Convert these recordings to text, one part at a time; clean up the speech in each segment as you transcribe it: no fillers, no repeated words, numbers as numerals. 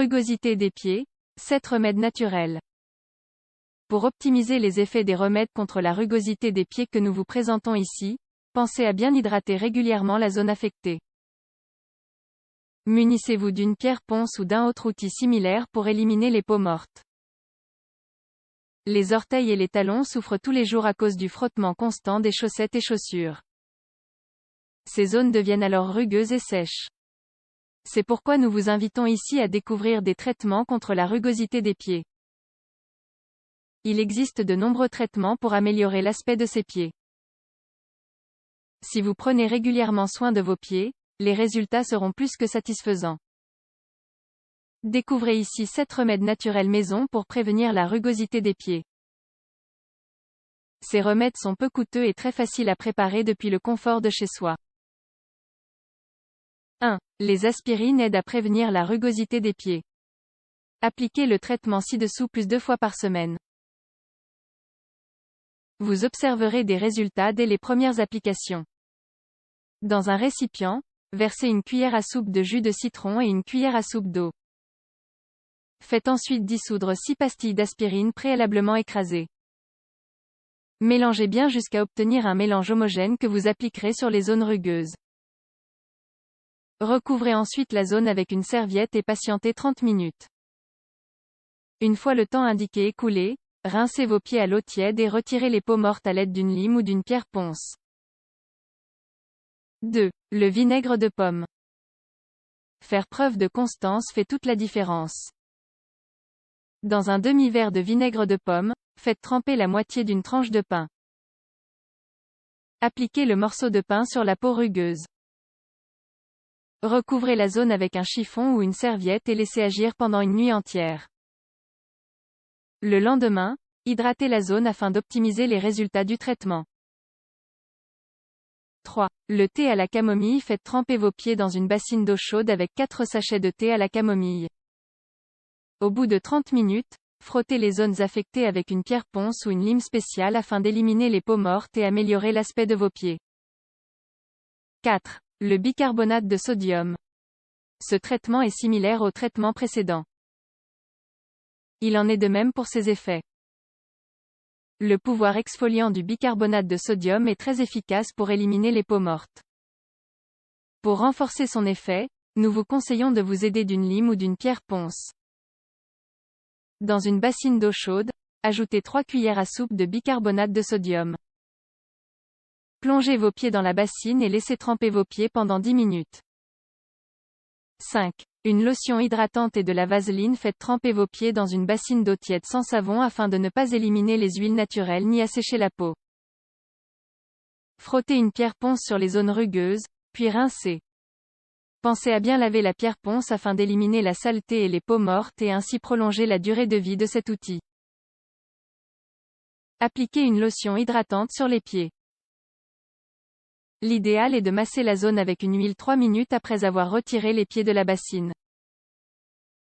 Rugosité des pieds, 7 remèdes naturels. Pour optimiser les effets des remèdes contre la rugosité des pieds que nous vous présentons ici, pensez à bien hydrater régulièrement la zone affectée. Munissez-vous d'une pierre ponce ou d'un autre outil similaire pour éliminer les peaux mortes. Les orteils et les talons souffrent tous les jours à cause du frottement constant des chaussettes et chaussures. Ces zones deviennent alors rugueuses et sèches. C'est pourquoi nous vous invitons ici à découvrir des traitements contre la rugosité des pieds. Il existe de nombreux traitements pour améliorer l'aspect de ces pieds. Si vous prenez régulièrement soin de vos pieds, les résultats seront plus que satisfaisants. Découvrez ici 7 remèdes naturels maison pour prévenir la rugosité des pieds. Ces remèdes sont peu coûteux et très faciles à préparer depuis le confort de chez soi. 1. Les aspirines aident à prévenir la rugosité des pieds. Appliquez le traitement ci-dessous plus 2 fois par semaine. Vous observerez des résultats dès les premières applications. Dans un récipient, versez une cuillère à soupe de jus de citron et une cuillère à soupe d'eau. Faites ensuite dissoudre 6 pastilles d'aspirine préalablement écrasées. Mélangez bien jusqu'à obtenir un mélange homogène que vous appliquerez sur les zones rugueuses. Recouvrez ensuite la zone avec une serviette et patientez 30 minutes. Une fois le temps indiqué écoulé, rincez vos pieds à l'eau tiède et retirez les peaux mortes à l'aide d'une lime ou d'une pierre ponce. 2. Le vinaigre de pomme. Faire preuve de constance fait toute la différence. Dans un demi-verre de vinaigre de pomme, faites tremper la moitié d'une tranche de pain. Appliquez le morceau de pain sur la peau rugueuse. Recouvrez la zone avec un chiffon ou une serviette et laissez agir pendant une nuit entière. Le lendemain, hydratez la zone afin d'optimiser les résultats du traitement. 3. Le thé à la camomille. Faites tremper vos pieds dans une bassine d'eau chaude avec 4 sachets de thé à la camomille. Au bout de 30 minutes, frottez les zones affectées avec une pierre ponce ou une lime spéciale afin d'éliminer les peaux mortes et améliorer l'aspect de vos pieds. 4. Le bicarbonate de sodium. Ce traitement est similaire au traitement précédent. Il en est de même pour ses effets. Le pouvoir exfoliant du bicarbonate de sodium est très efficace pour éliminer les peaux mortes. Pour renforcer son effet, nous vous conseillons de vous aider d'une lime ou d'une pierre ponce. Dans une bassine d'eau chaude, ajoutez 3 cuillères à soupe de bicarbonate de sodium. Plongez vos pieds dans la bassine et laissez tremper vos pieds pendant 10 minutes. 5. Une lotion hydratante et de la vaseline. Faites tremper vos pieds dans une bassine d'eau tiède sans savon afin de ne pas éliminer les huiles naturelles ni assécher la peau. Frottez une pierre ponce sur les zones rugueuses, puis rincez. Pensez à bien laver la pierre ponce afin d'éliminer la saleté et les peaux mortes et ainsi prolonger la durée de vie de cet outil. Appliquez une lotion hydratante sur les pieds. L'idéal est de masser la zone avec une huile 3 minutes après avoir retiré les pieds de la bassine.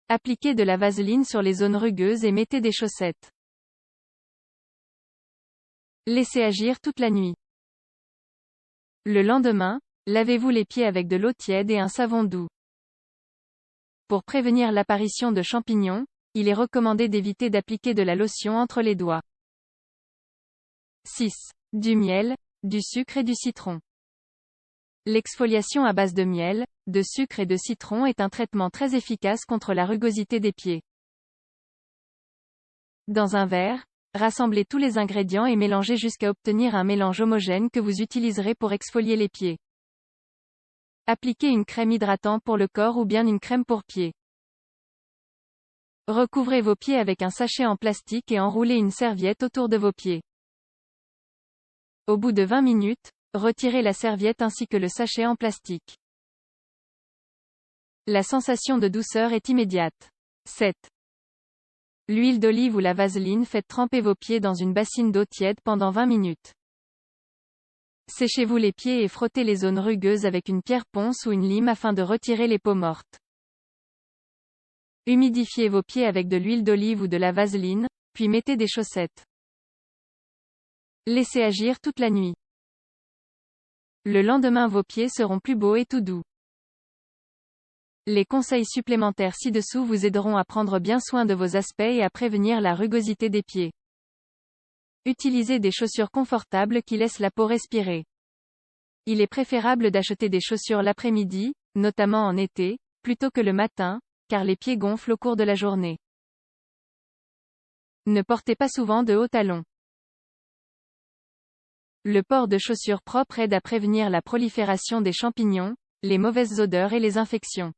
Appliquez de la vaseline sur les zones rugueuses et mettez des chaussettes. Laissez agir toute la nuit. Le lendemain, lavez-vous les pieds avec de l'eau tiède et un savon doux. Pour prévenir l'apparition de champignons, il est recommandé d'éviter d'appliquer de la lotion entre les doigts. 6. Du miel, du sucre et du citron. L'exfoliation à base de miel, de sucre et de citron est un traitement très efficace contre la rugosité des pieds. Dans un verre, rassemblez tous les ingrédients et mélangez jusqu'à obtenir un mélange homogène que vous utiliserez pour exfolier les pieds. Appliquez une crème hydratante pour le corps ou bien une crème pour pieds. Recouvrez vos pieds avec un sachet en plastique et enroulez une serviette autour de vos pieds. Au bout de 20 minutes, retirez la serviette ainsi que le sachet en plastique. La sensation de douceur est immédiate. 7. L'huile d'olive ou la vaseline. Faites tremper vos pieds dans une bassine d'eau tiède pendant 20 minutes. Séchez-vous les pieds et frottez les zones rugueuses avec une pierre ponce ou une lime afin de retirer les peaux mortes. Humidifiez vos pieds avec de l'huile d'olive ou de la vaseline, puis mettez des chaussettes. Laissez agir toute la nuit. Le lendemain vos pieds seront plus beaux et tout doux. Les conseils supplémentaires ci-dessous vous aideront à prendre bien soin de vos aspects et à prévenir la rugosité des pieds. Utilisez des chaussures confortables qui laissent la peau respirer. Il est préférable d'acheter des chaussures l'après-midi, notamment en été, plutôt que le matin, car les pieds gonflent au cours de la journée. Ne portez pas souvent de hauts talons. Le port de chaussures propres aide à prévenir la prolifération des champignons, les mauvaises odeurs et les infections.